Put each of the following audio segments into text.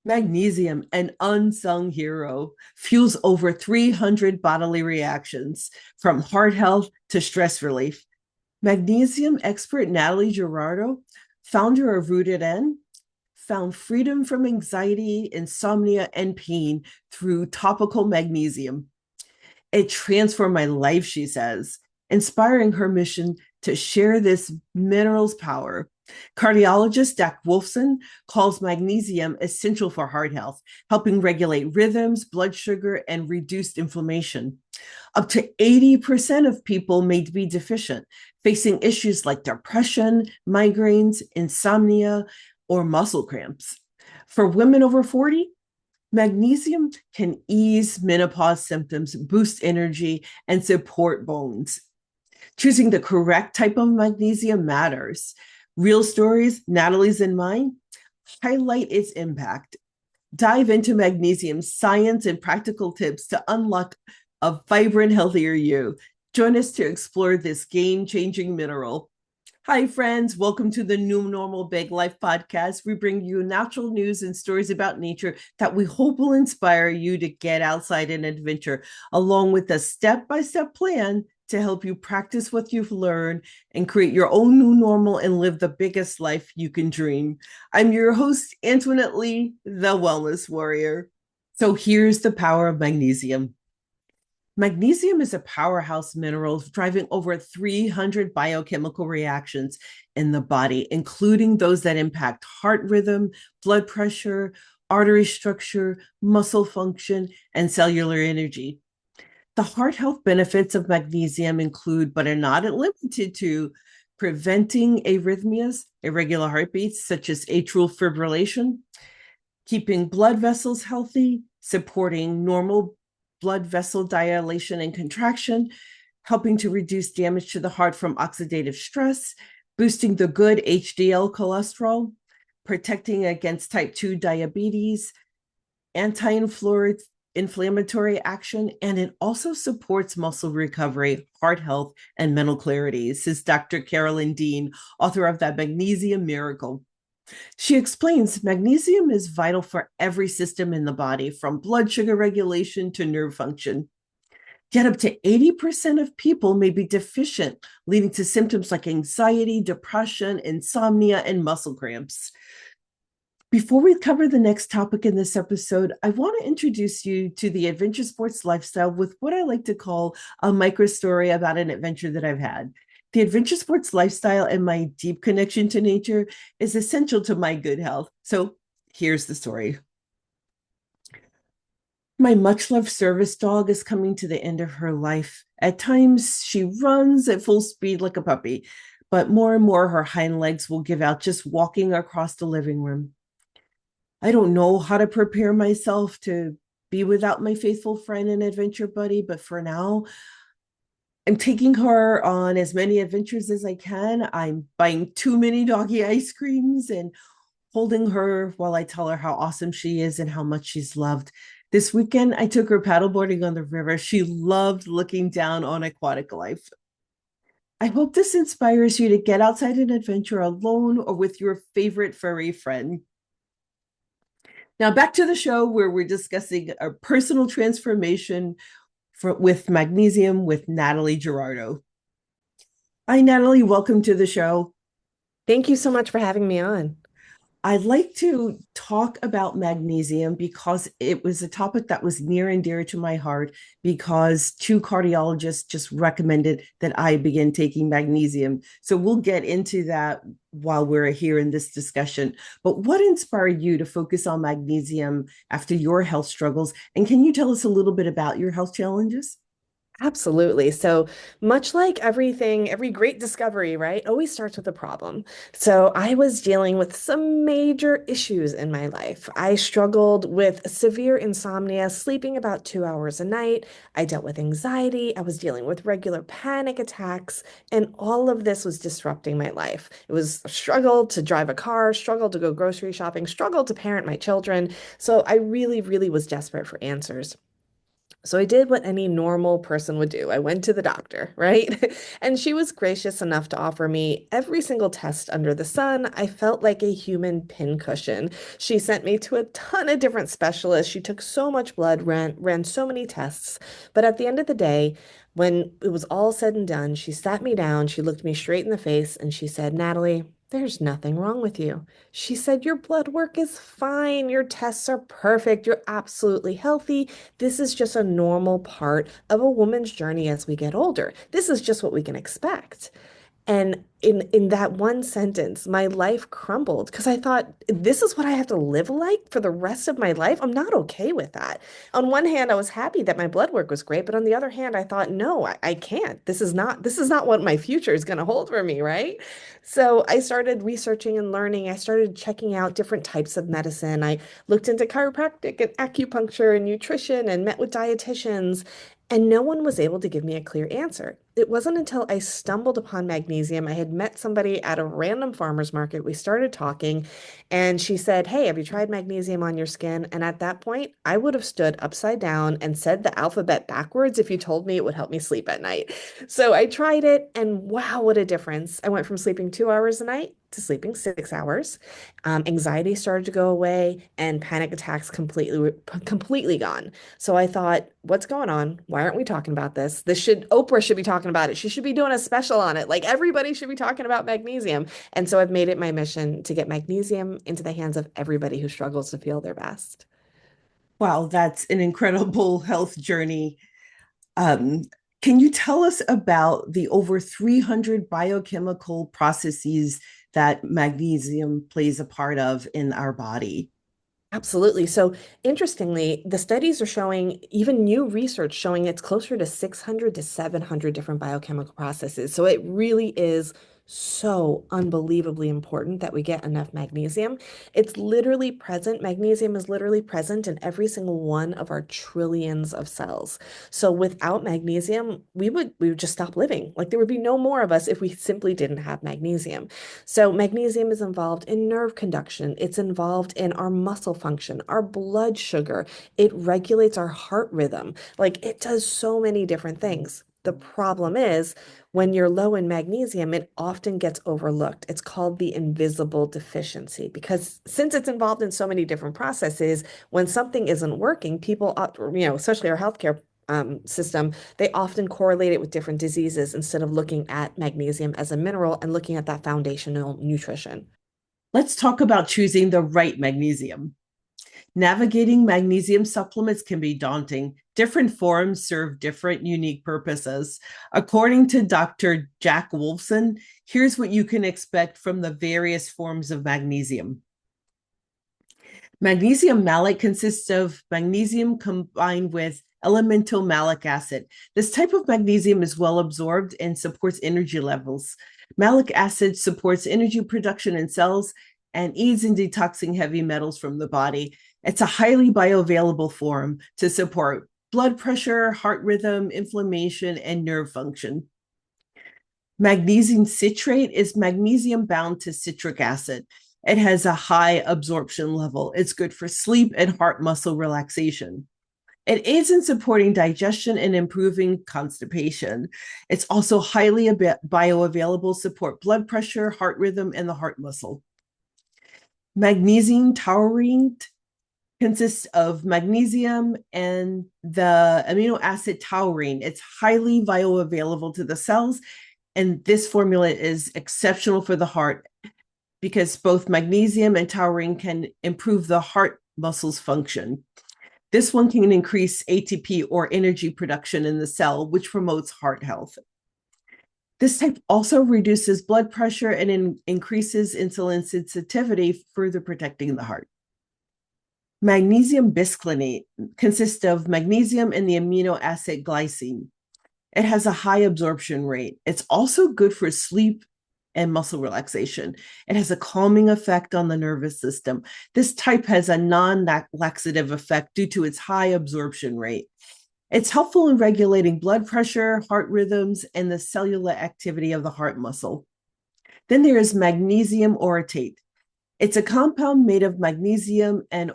Magnesium, an unsung hero, fuels over 300 bodily reactions, from heart health to stress relief. Magnesium expert Natalie Jurado, founder of Rooted N, found freedom from anxiety, insomnia, and pain through topical magnesium. It transformed my life, she says, inspiring her mission to share this mineral's power. Cardiologist Dak Wolfson calls magnesium essential for heart health, helping regulate rhythms, blood sugar, and reduced inflammation. Up to 80% of people may be deficient, facing issues like depression, migraines, insomnia, or muscle cramps. For women over 40, magnesium can ease menopause symptoms, boost energy, and support bones. Choosing the correct type of magnesium matters. Real stories, Natalie's and mine, highlight its impact. Dive into magnesium science and practical tips to unlock a vibrant, healthier you. Join us to explore this game changing mineral. Hi, friends. Welcome to the New Normal Big Life podcast. We bring you natural news and stories about nature that we hope will inspire you to get outside and adventure, along with a step by step plan to help you practice what you've learned and create your own new normal and live the biggest life you can dream. I'm your host, Antoinette Lee, the Wellness Warrior. So here's the power of magnesium. Magnesium is a powerhouse mineral driving over 300 biochemical reactions in the body, including those that impact heart rhythm, blood pressure, artery structure, muscle function, and cellular energy. The heart health benefits of magnesium include, but are not limited to, preventing arrhythmias, irregular heartbeats, such as atrial fibrillation, keeping blood vessels healthy, supporting normal blood vessel dilation and contraction, helping to reduce damage to the heart from oxidative stress, boosting the good HDL cholesterol, protecting against type 2 diabetes, anti-inflammatory action, and it also supports muscle recovery, heart health, and mental clarity, says Dr. Carolyn Dean, author of The Magnesium Miracle. She explains magnesium is vital for every system in the body, from blood sugar regulation to nerve function. Yet up to 80% of people may be deficient, leading to symptoms like anxiety, depression, insomnia, and muscle cramps. Before we cover the next topic in this episode, I want to introduce you to the adventure sports lifestyle with what I like to call a micro story about an adventure that I've had. The adventure sports lifestyle and my deep connection to nature is essential to my good health. So here's the story. My much loved service dog is coming to the end of her life. At times, she runs at full speed like a puppy, but more and more her hind legs will give out just walking across the living room. I don't know how to prepare myself to be without my faithful friend and adventure buddy, but for now, I'm taking her on as many adventures as I can. I'm buying too many doggy ice creams and holding her while I tell her how awesome she is and how much she's loved. This weekend, I took her paddleboarding on the river. She loved looking down on aquatic life. I hope this inspires you to get outside and adventure alone or with your favorite furry friend. Now, back to the show where we're discussing a personal transformation with magnesium with Natalie Jurado. Hi, Natalie. Welcome to the show. Thank you so much for having me on. I'd like to talk about magnesium because it was a topic that was near and dear to my heart because two cardiologists just recommended that I begin taking magnesium. So we'll get into that while we're here in this discussion. But what inspired you to focus on magnesium after your health struggles? And can you tell us a little bit about your health challenges? Absolutely. So much like everything, every great discovery, right, always starts with a problem. So I was dealing with some major issues in my life. I struggled with severe insomnia, sleeping about 2 hours a night. I dealt with anxiety. I was dealing with regular panic attacks, and all of this was disrupting my life. It was a struggle to drive a car, struggle to go grocery shopping, struggle to parent my children. So I really, really was desperate for answers. So I did what any normal person would do. I went to the doctor, right? And she was gracious enough to offer me every single test under the sun. I felt like a human pincushion. She sent me to a ton of different specialists. She took so much blood, ran so many tests. But at the end of the day, when it was all said and done, she sat me down, she looked me straight in the face, and she said, Natalie, there's nothing wrong with you. She said, your blood work is fine. Your tests are perfect. You're absolutely healthy. This is just a normal part of a woman's journey as we get older. This is just what we can expect. And in that one sentence, my life crumbled because I thought, this is what I have to live like for the rest of my life. I'm not okay with that. On one hand, I was happy that my blood work was great, but on the other hand, I thought, no, I can't. This is not what my future is going to hold for me, right? So I started researching and learning. I started checking out different types of medicine. I looked into chiropractic and acupuncture and nutrition and met with dietitians. And no one was able to give me a clear answer. It wasn't until I stumbled upon magnesium. I had met somebody at a random farmer's market. We started talking, and she said, Hey, have you tried magnesium on your skin? And at that point, I would have stood upside down and said the alphabet backwards if you told me it would help me sleep at night. So I tried it, and wow, what a difference. I went from sleeping 2 hours a night to sleeping 6 hours. Anxiety started to go away, and panic attacks completely gone. So I thought, what's going on? Why aren't we talking about this? Oprah should be talking about it. She should be doing a special on it. Like everybody should be talking about magnesium. And so I've made it my mission to get magnesium into the hands of everybody who struggles to feel their best. Wow, that's an incredible health journey. Um, can you tell us about the over 300 biochemical processes that magnesium plays a part of in our body? Absolutely. So interestingly, the studies are showing, even new research showing it's closer to 600 to 700 different biochemical processes. So it really is so unbelievably important that we get enough magnesium. It's literally present. Magnesium is literally present in every single one of our trillions of cells. So without magnesium, we would just stop living. Like there would be no more of us if we simply didn't have magnesium. So magnesium is involved in nerve conduction. It's involved in our muscle function, our blood sugar. It regulates our heart rhythm. Like it does so many different things. The problem is when you're low in magnesium, it often gets overlooked. It's called the invisible deficiency because since it's involved in so many different processes, when something isn't working, people, especially our healthcare system, they often correlate it with different diseases instead of looking at magnesium as a mineral and looking at that foundational nutrition. Let's talk about choosing the right magnesium. Navigating magnesium supplements can be daunting. Different forms serve different unique purposes. According to Dr. Jack Wolfson, here's what you can expect from the various forms of magnesium. Magnesium malate consists of magnesium combined with elemental malic acid. This type of magnesium is well absorbed and supports energy levels. Malic acid supports energy production in cells and aids in detoxing heavy metals from the body. It's a highly bioavailable form to support blood pressure, heart rhythm, inflammation, and nerve function. Magnesium citrate is magnesium bound to citric acid. It has a high absorption level. It's good for sleep and heart muscle relaxation. It aids in supporting digestion and improving constipation. It's also highly bioavailable, support blood pressure, heart rhythm, and the heart muscle. Magnesium taurine consists of magnesium and the amino acid taurine. It's highly bioavailable to the cells, and this formula is exceptional for the heart because both magnesium and taurine can improve the heart muscles function. This one can increase ATP or energy production in the cell, which promotes heart health. This type also reduces blood pressure and increases insulin sensitivity, further protecting the heart. Magnesium bisglycinate consists of magnesium and the amino acid glycine. It has a high absorption rate. It's also good for sleep and muscle relaxation. It has a calming effect on the nervous system. This type has a non-laxative effect due to its high absorption rate. It's helpful in regulating blood pressure, heart rhythms, and the cellular activity of the heart muscle. Then there is magnesium orotate. It's a compound made of magnesium and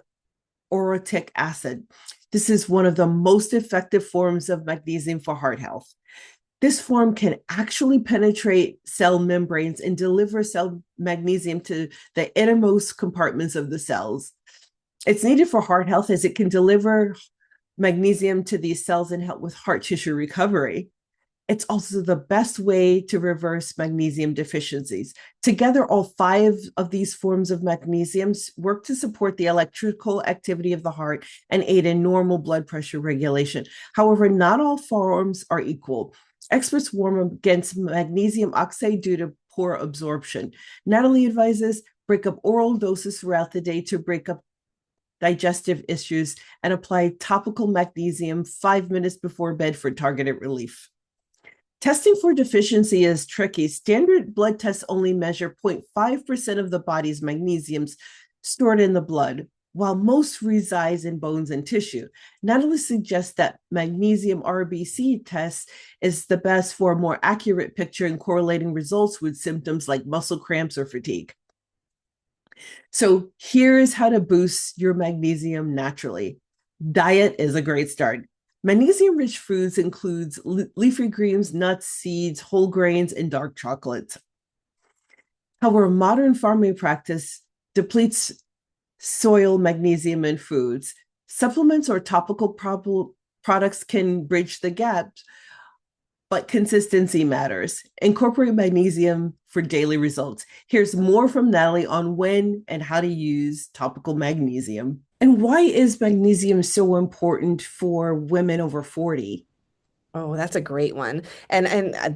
orotic acid. This is one of the most effective forms of magnesium for heart health. This form can actually penetrate cell membranes and deliver cell magnesium to the innermost compartments of the cells. It's needed for heart health as it can deliver magnesium to these cells and help with heart tissue recovery. It's also the best way to reverse magnesium deficiencies. Together, all five of these forms of magnesium work to support the electrical activity of the heart and aid in normal blood pressure regulation. However, not all forms are equal. Experts warn against magnesium oxide due to poor absorption. Natalie advises break up oral doses throughout the day to break up digestive issues and apply topical magnesium 5 minutes before bed for targeted relief. Testing for deficiency is tricky. Standard blood tests only measure 0.5% of the body's magnesium stored in the blood, while most resides in bones and tissue. Natalie suggests that magnesium RBC test is the best for a more accurate picture and correlating results with symptoms like muscle cramps or fatigue. So here's how to boost your magnesium naturally. Diet is a great start. Magnesium-rich foods includes leafy greens, nuts, seeds, whole grains, and dark chocolates. However, modern farming practice depletes soil magnesium in foods. Supplements or topical products can bridge the gap, but consistency matters. Incorporate magnesium for daily results. Here's more from Natalie on when and how to use topical magnesium. And why is magnesium so important for women over 40? Oh, that's a great one. And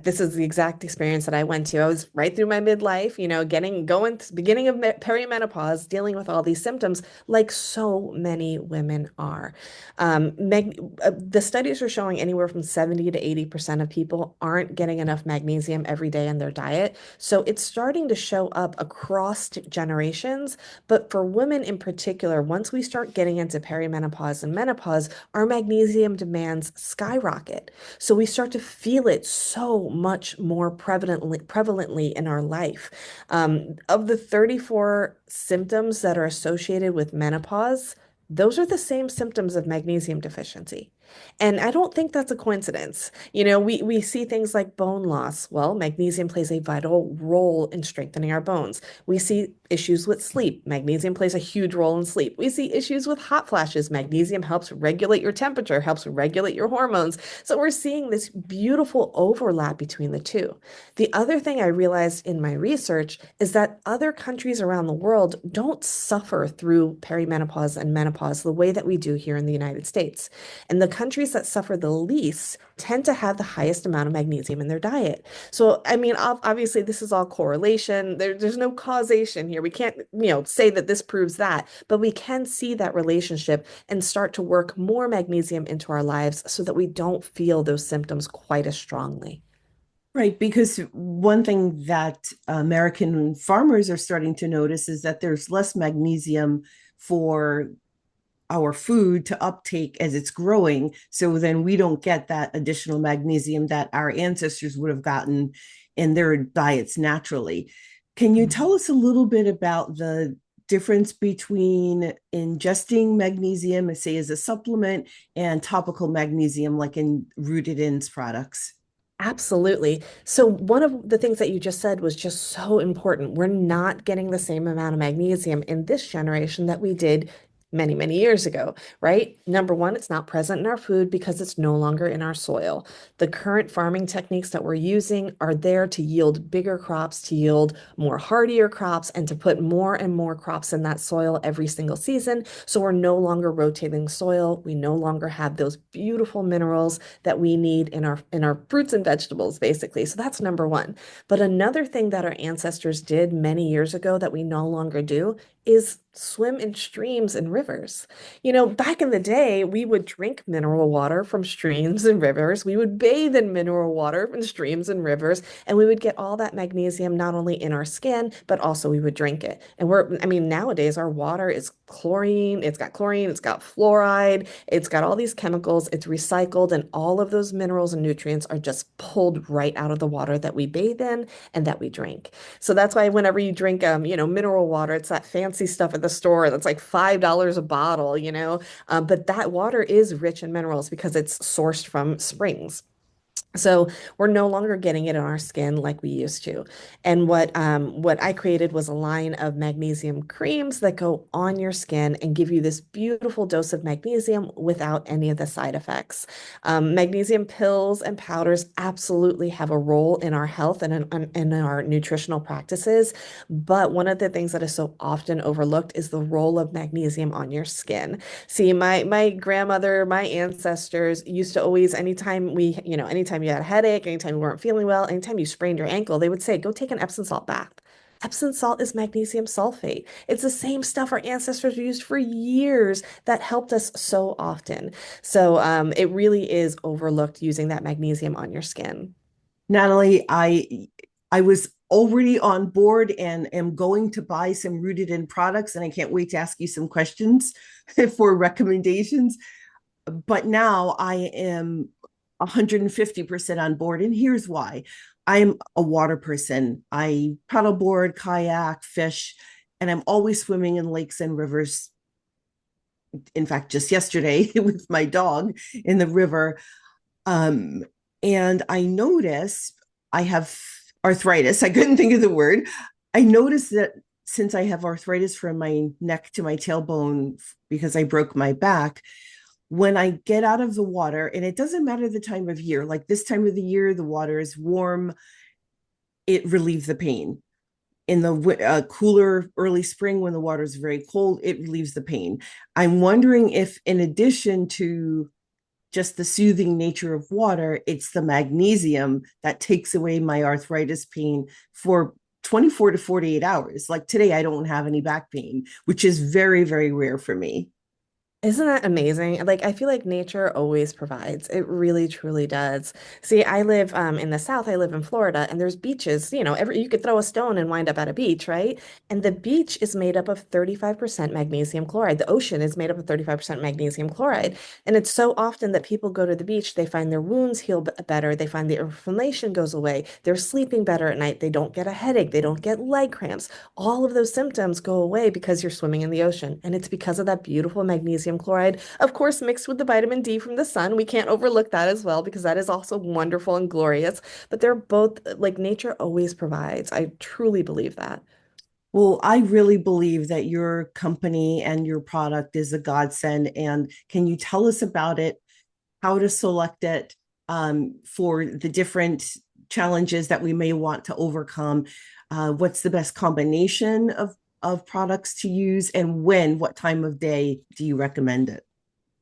this is the exact experience that I went to. I was right through my midlife, beginning of perimenopause, dealing with all these symptoms, like so many women are. The studies are showing anywhere from 70 to 80% of people aren't getting enough magnesium every day in their diet. So it's starting to show up across generations. But for women in particular, once we start getting into perimenopause and menopause, our magnesium demands skyrocket. So we start to feel it so much more prevalently in our life. Of the 34 symptoms that are associated with menopause, those are the same symptoms of magnesium deficiency. And I don't think that's a coincidence. We see things like bone loss. Well, magnesium plays a vital role in strengthening our bones. We see issues with sleep. Magnesium plays a huge role in sleep. We see issues with hot flashes. Magnesium helps regulate your temperature, helps regulate your hormones. So we're seeing this beautiful overlap between the two. The other thing I realized in my research is that other countries around the world don't suffer through perimenopause and menopause the way that we do here in the United States. And the countries that suffer the least tend to have the highest amount of magnesium in their diet. So, I mean, obviously, this is all correlation. There's no causation here. We can't, say that this proves that, but we can see that relationship and start to work more magnesium into our lives so that we don't feel those symptoms quite as strongly. Right, because one thing that American farmers are starting to notice is that there's less magnesium for our food to uptake as it's growing. So then we don't get that additional magnesium that our ancestors would have gotten in their diets naturally. Can you tell us a little bit about the difference between ingesting magnesium, say as a supplement, and topical magnesium, like in Rooted In's products? Absolutely. So one of the things that you just said was just so important. We're not getting the same amount of magnesium in this generation that we did many, many years ago, right? Number one, it's not present in our food because it's no longer in our soil. The current farming techniques that we're using are there to yield bigger crops, to yield more hardier crops, and to put more and more crops in that soil every single season. So we're no longer rotating soil. We no longer have those beautiful minerals that we need in our fruits and vegetables, basically. So that's number one. But another thing that our ancestors did many years ago that we no longer do is swim in streams and rivers. Back in the day, we would drink mineral water from streams and rivers. We would bathe in mineral water from streams and rivers, and we would get all that magnesium not only in our skin, but also we would drink it. And nowadays our water is chlorine, it's got fluoride, it's got all these chemicals, it's recycled, and all of those minerals and nutrients are just pulled right out of the water that we bathe in and that we drink. So that's why whenever you drink mineral water, it's that fancy stuff at the store that's like $5 $10 a bottle, but that water is rich in minerals because it's sourced from springs. So we're no longer getting it on our skin like we used to. And what I created was a line of magnesium creams that go on your skin and give you this beautiful dose of magnesium without any of the side effects. Magnesium pills and powders absolutely have a role in our health and in our nutritional practices. But one of the things that is so often overlooked is the role of magnesium on your skin. See, my grandmother, my ancestors used to always, anytime you had a headache, anytime you weren't feeling well, anytime you sprained your ankle, they would say, go take an Epsom salt bath. Epsom salt is magnesium sulfate. It's the same stuff our ancestors used for years that helped us so often. So it really is overlooked using that magnesium on your skin. Natalie, I was already on board and am going to buy some rooted in products, and I can't wait to ask you some questions for recommendations. But now I am 150% on board, and here's why. I'm a water person. I paddleboard, kayak, fish, and I'm always swimming in lakes and rivers. In fact, just yesterday with my dog in the river. Um, and I noticed I have arthritis. I couldn't think of the word. I noticed that since I have arthritis from my neck to my tailbone because I broke my back, when I get out of the water, and it doesn't matter the time of year, like this time of the year, the water is warm, it relieves the pain. In the cooler early spring, when the water is very cold, it relieves the pain. I'm wondering if, in addition to just the soothing nature of water, it's the magnesium that takes away my arthritis pain for 24 to 48 hours. Like today, I don't have any back pain, which is very, very rare for me. Isn't that amazing? Like, I feel like nature always provides. It really, truly does. See, I live in the South. I live in Florida, and there's beaches. You could throw a stone and wind up at a beach, right? And the beach is made up of 35% magnesium chloride. The ocean is made up of 35% magnesium chloride. And it's so often that people go to the beach, they find their wounds heal better, they find the inflammation goes away, they're sleeping better at night, they don't get a headache, they don't get leg cramps. All of those symptoms go away because you're swimming in the ocean. And it's because of that beautiful magnesium chloride, of course, mixed with the vitamin D from the sun. We can't overlook that as well because that is also wonderful and glorious. But they're both like nature always provides. I truly believe that. Well, I really believe that your company and your product is a godsend. And can you tell us about it, how to select it for the different challenges that we may want to overcome? What's the best combination of products to use, and what time of day do you recommend it?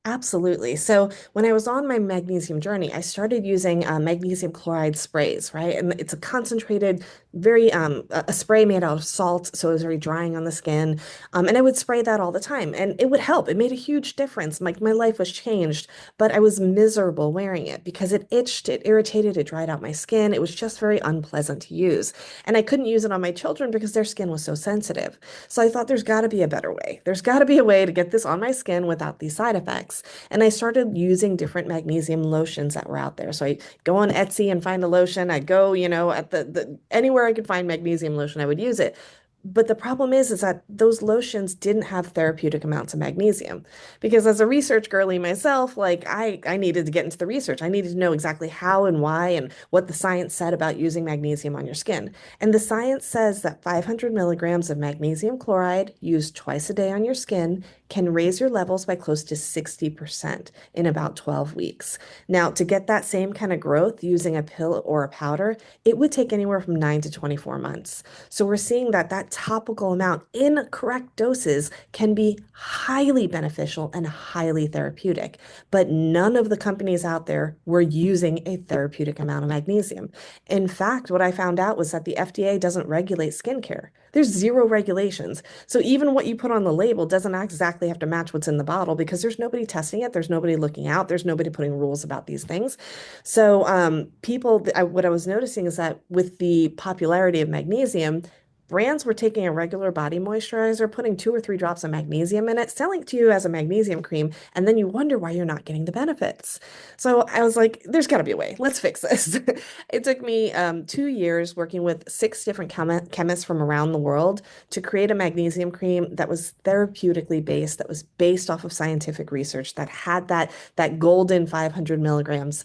Absolutely. So when I was on my magnesium journey, I started using magnesium chloride sprays, right? And it's a concentrated, very a spray made out of salt, so it was very drying on the skin. And I would spray that all the time, and it would help. It made a huge difference. My life was changed, but I was miserable wearing it because it itched, it irritated, it dried out my skin. It was just very unpleasant to use, and I couldn't use it on my children because their skin was so sensitive. So I thought there's got to be a better way. There's got to be a way to get this on my skin without these side effects. And I started using different magnesium lotions that were out there. So I go on Etsy and find a lotion. I go, at the anywhere I could find magnesium lotion, I would use it. But the problem is that those lotions didn't have therapeutic amounts of magnesium. Because as a research girly myself, like I needed to get into the research. I needed to know exactly how and why and what the science said about using magnesium on your skin. And the science says that 500 milligrams of magnesium chloride used twice a day on your skin can raise your levels by close to 60% in about 12 weeks. Now, to get that same kind of growth using a pill or a powder, it would take anywhere from 9 to 24 months. So we're seeing that topical amount in correct doses can be highly beneficial and highly therapeutic. But none of the companies out there were using a therapeutic amount of magnesium. In fact, what I found out was that the FDA doesn't regulate skincare. There's zero regulations. So even what you put on the label doesn't exactly have to match what's in the bottle because there's nobody testing it. There's nobody looking out. There's nobody putting rules about these things. So what I was noticing is that with the popularity of magnesium, brands were taking a regular body moisturizer, putting 2 or 3 drops of magnesium in it, selling it to you as a magnesium cream, and then you wonder why you're not getting the benefits. So I was like, there's got to be a way. Let's fix this. It took me 2 years working with 6 different chemists from around the world to create a magnesium cream that was therapeutically based, that was based off of scientific research, that had that golden 500 milligrams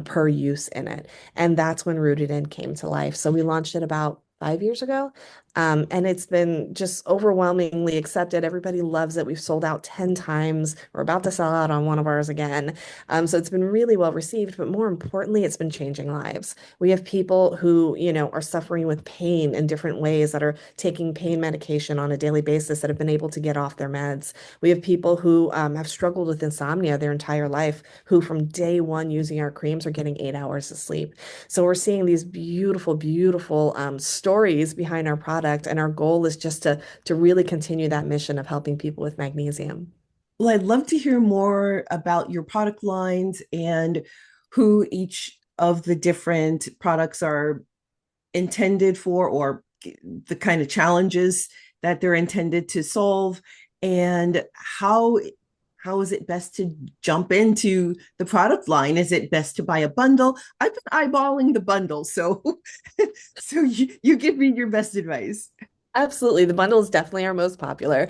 per use in it. And that's when Rooted In came to life. So we launched it about 5 years ago. And it's been just overwhelmingly accepted. Everybody loves it. We've sold out 10 times. We're about to sell out on one of ours again. So it's been really well received, but more importantly, it's been changing lives. We have people who, are suffering with pain in different ways, that are taking pain medication on a daily basis, that have been able to get off their meds. We have people who have struggled with insomnia their entire life, who from day one using our creams are getting 8 hours of sleep. So we're seeing these beautiful, beautiful stories behind our product, and our goal is just to really continue that mission of helping people with magnesium. Well, I'd love to hear more about your product lines and who each of the different products are intended for, or the kind of challenges that they're intended to solve, and how is it best to jump into the product line? Is it best to buy a bundle? I've been eyeballing the bundle, so so you give me your best advice. Absolutely. The bundle is definitely our most popular.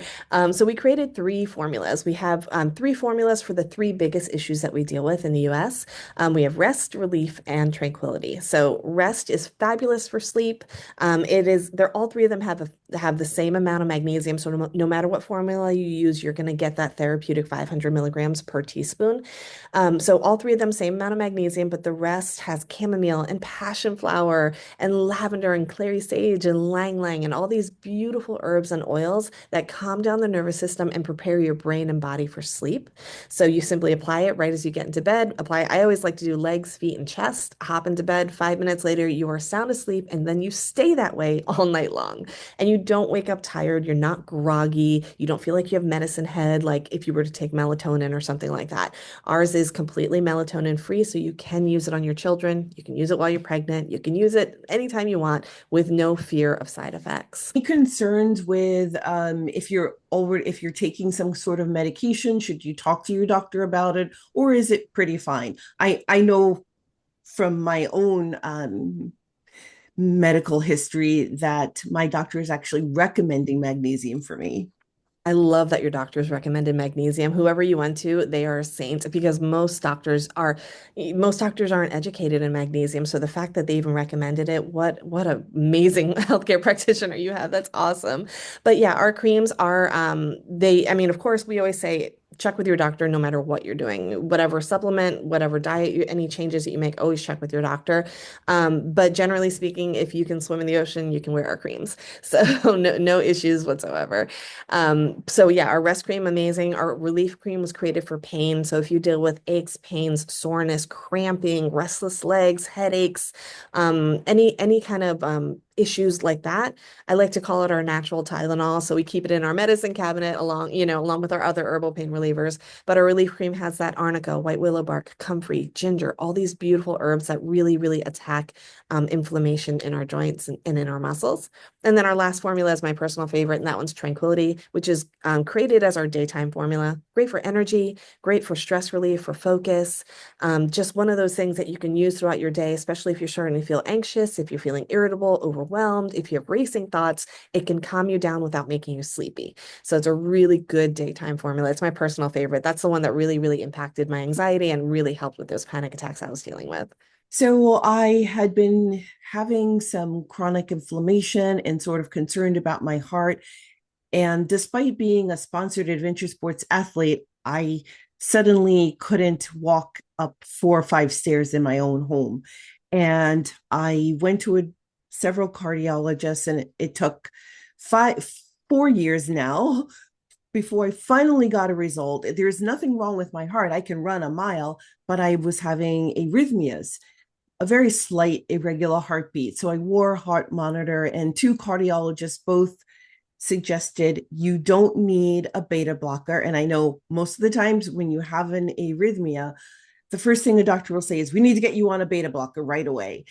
So we created 3 formulas. We have 3 formulas for the 3 biggest issues that we deal with in the US. We have rest, relief, and tranquility. So rest is fabulous for sleep. They're all 3 of them have the same amount of magnesium. So no matter what formula you use, you're going to get that therapeutic 500 milligrams per teaspoon. So all 3 of them, same amount of magnesium, but the rest has chamomile and passion flower and lavender and clary sage and lang lang and all these beautiful herbs and oils that calm down the nervous system and prepare your brain and body for sleep. So you simply apply it right as you get into bed. I always like to do legs, feet, and chest, hop into bed. 5 minutes later, you are sound asleep, and then you stay that way all night long. And you don't wake up tired. You're not groggy. You don't feel like you have medicine head, like if you were to take melatonin or something like that. Ours is completely melatonin free, so you can use it on your children. You can use it while you're pregnant. You can use it anytime you want with no fear of side effects. Any concerns with if you're taking some sort of medication? Should you talk to your doctor about it, or is it pretty fine? I know from my own medical history that my doctor is actually recommending magnesium for me. I love that your doctors recommended magnesium. Whoever you went to, they are a saint, because most doctors aren't educated in magnesium. So the fact that they even recommended it, what an amazing healthcare practitioner you have. That's awesome. But yeah, our creams are I mean, of course, we always say check with your doctor no matter what you're doing, whatever supplement, whatever diet, any changes that you make, always check with your doctor. But generally speaking, if you can swim in the ocean, you can wear our creams. So no issues whatsoever. So yeah, our rest cream, amazing. Our relief cream was created for pain. So if you deal with aches, pains, soreness, cramping, restless legs, headaches, any kind of issues like that, I like to call it our natural Tylenol. So we keep it in our medicine cabinet along with our other herbal pain relievers. But our relief cream has that arnica, white willow bark, comfrey, ginger, all these beautiful herbs that really, really attack inflammation in our joints and in our muscles. And then our last formula is my personal favorite, and that one's Tranquility, which is created as our daytime formula. Great for energy, great for stress relief, for focus. Just one of those things that you can use throughout your day, especially if you're starting to feel anxious, if you're feeling irritable, overwhelmed, if you have racing thoughts, it can calm you down without making you sleepy. So it's a really good daytime formula. It's my personal favorite. That's the one that really, really impacted my anxiety and really helped with those panic attacks I was dealing with. So I had been having some chronic inflammation and sort of concerned about my heart. And despite being a sponsored adventure sports athlete, I suddenly couldn't walk up 4 or 5 stairs in my own home. And I went to several cardiologists, and it took 4 years now before I finally got a result. There's nothing wrong with my heart. I can run a mile, but I was having arrhythmias, a very slight irregular heartbeat. So I wore a heart monitor, and 2 cardiologists both suggested you don't need a beta blocker. And I know most of the times when you have an arrhythmia, the first thing a doctor will say is, we need to get you on a beta blocker right away.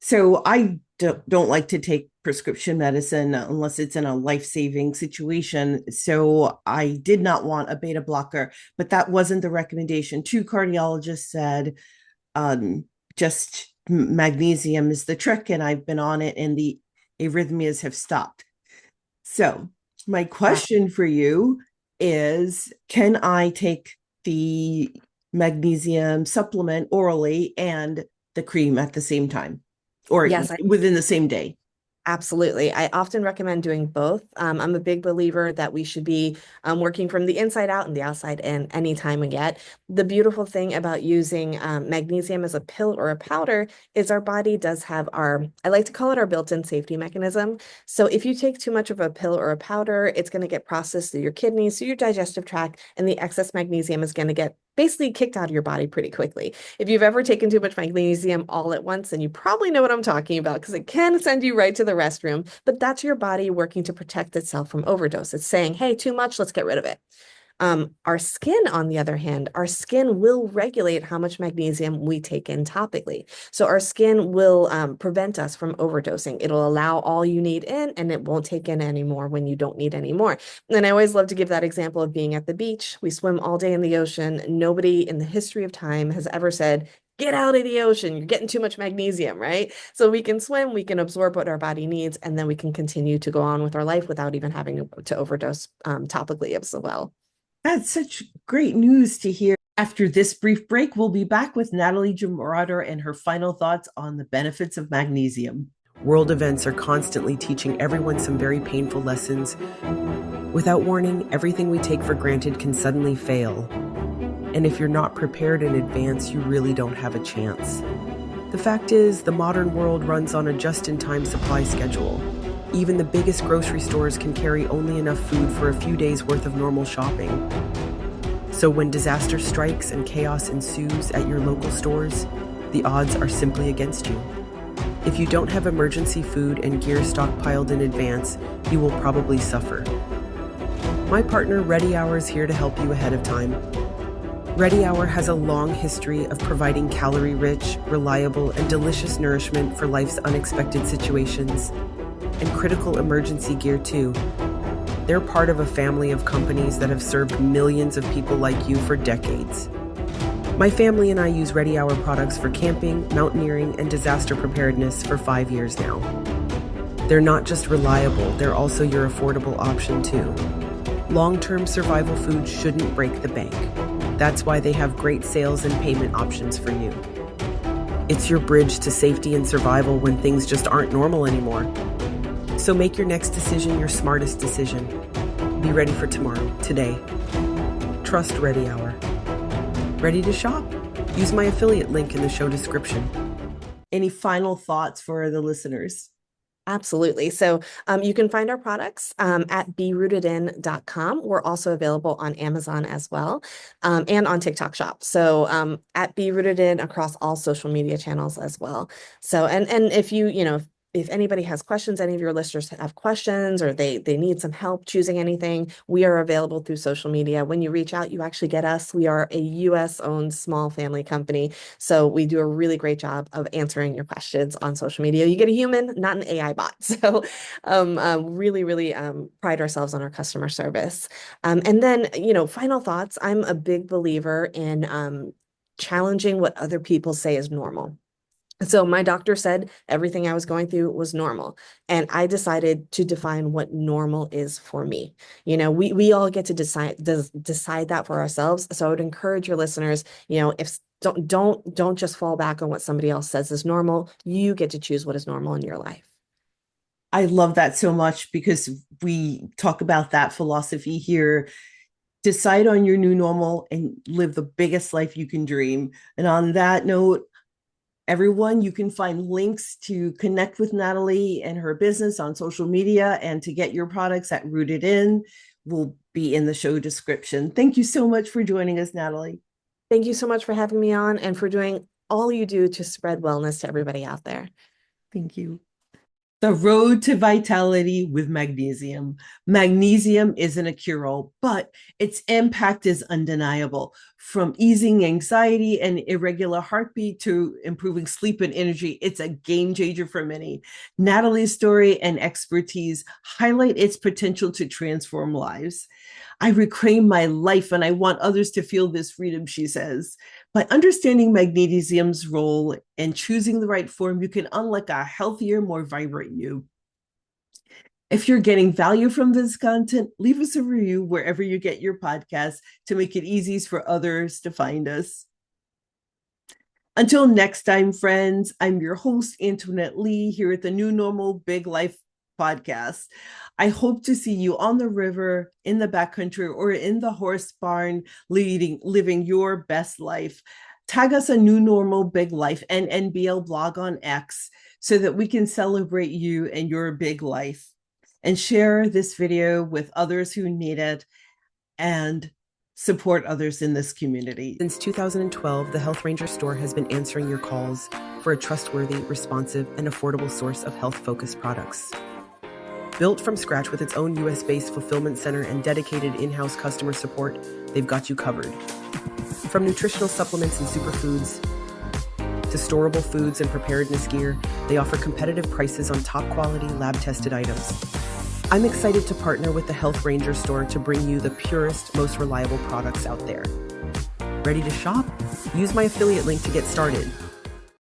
So I don't like to take prescription medicine unless it's in a life-saving situation. So I did not want a beta blocker, but that wasn't the recommendation. Two cardiologists said just magnesium is the trick, and I've been on it, and the arrhythmias have stopped. So my Wow. question for you is, can I take the magnesium supplement orally and the cream at the same time or Yes, within the same day? absolutely. I often recommend doing both. I'm a big believer that we should be working from the inside out and the outside in anytime we get. The beautiful thing about using magnesium as a pill or a powder is our body does have I like to call it our built-in safety mechanism. So if you take too much of a pill or a powder, it's going to get processed through your kidneys, through your digestive tract, and the excess magnesium is going to get basically kicked out of your body pretty quickly. If you've ever taken too much magnesium all at once, then you probably know what I'm talking about because it can send you right to the restroom, but that's your body working to protect itself from overdose. It's saying, hey, too much, let's get rid of it. Our skin, on the other hand, our skin will regulate how much magnesium we take in topically. So our skin will prevent us from overdosing. It'll allow all you need in, and it won't take in anymore when you don't need any more. And I always love to give that example of being at the beach. We swim all day in the ocean. Nobody in the history of time has ever said, get out of the ocean. You're getting too much magnesium, right? So we can swim, we can absorb what our body needs, and then we can continue to go on with our life without even having to overdose topically as well. That's such great news to hear. After this brief break, we'll be back with Natalie Jurado and her final thoughts on the benefits of magnesium. World events are constantly teaching everyone some very painful lessons. Without warning, everything we take for granted can suddenly fail. And if you're not prepared in advance, you really don't have a chance. The fact is, the modern world runs on a just-in-time supply schedule. Even the biggest grocery stores can carry only enough food for a few days' worth of normal shopping. So when disaster strikes and chaos ensues at your local stores, the odds are simply against you. If you don't have emergency food and gear stockpiled in advance, you will probably suffer. My partner Ready Hour is here to help you ahead of time. Ready Hour has a long history of providing calorie-rich, reliable, and delicious nourishment for life's unexpected situations, and critical emergency gear too. They're part of a family of companies that have served millions of people like you for decades. My family and I use Ready Hour products for camping, mountaineering, and disaster preparedness for 5 years now. They're not just reliable, they're also your affordable option too. Long-term survival food shouldn't break the bank. That's why they have great sales and payment options for you. It's your bridge to safety and survival when things just aren't normal anymore. So make your next decision your smartest decision. Be ready for tomorrow, today. Trust Ready Hour. Ready to shop? Use my affiliate link in the show description. Any final thoughts for the listeners? Absolutely. So you can find our products at berootedin.com. We're also available on Amazon as well, and on TikTok Shop. So at berootedin across all social media channels as well. So and if if anybody has questions, any of your listeners have questions, or they need some help choosing anything, we are available through social media. When you reach out, you actually get us. We are a US owned small family company. So we do a really great job of answering your questions on social media. You get a human, not an AI bot. So really, really pride ourselves on our customer service. And then, final thoughts. I'm a big believer in challenging what other people say is normal. So my doctor said everything I was going through was normal. And I decided to define what normal is for me. We all get to decide that for ourselves. So I would encourage your listeners, if don't just fall back on what somebody else says is normal. You get to choose what is normal in your life. I love that so much because we talk about that philosophy here. Decide on your new normal and live the biggest life you can dream. And on that note, everyone, you can find links to connect with Natalie and her business on social media and to get your products at Rooted In will be in the show description. Thank you so much for joining us, Natalie. Thank you so much for having me on and for doing all you do to spread wellness to everybody out there. Thank you. The road to vitality with magnesium. Magnesium isn't a cure-all, but its impact is undeniable. From easing anxiety and irregular heartbeat to improving sleep and energy, it's a game changer for many. Natalie's story and expertise highlight its potential to transform lives. I reclaim my life and I want others to feel this freedom, she says. By understanding magnesium's role and choosing the right form, you can unlock a healthier, more vibrant you. If you're getting value from this content, leave us a review wherever you get your podcasts to make it easy for others to find us. Until next time, friends, I'm your host, Antoinette Lee, here at the New Normal Big Life podcast. I hope to see you on the river, in the backcountry, or in the horse barn, living your best life. Tag us a New Normal Big Life and NBL blog on X so that we can celebrate you and your big life. And share this video with others who need it and support others in this community. Since 2012, the Health Ranger store has been answering your calls for a trustworthy, responsive, and affordable source of health-focused products. Built from scratch with its own US-based fulfillment center and dedicated in-house customer support, they've got you covered. From nutritional supplements and superfoods to storable foods and preparedness gear, they offer competitive prices on top-quality, lab-tested items. I'm excited to partner with the Health Ranger store to bring you the purest, most reliable products out there. Ready to shop? Use my affiliate link to get started.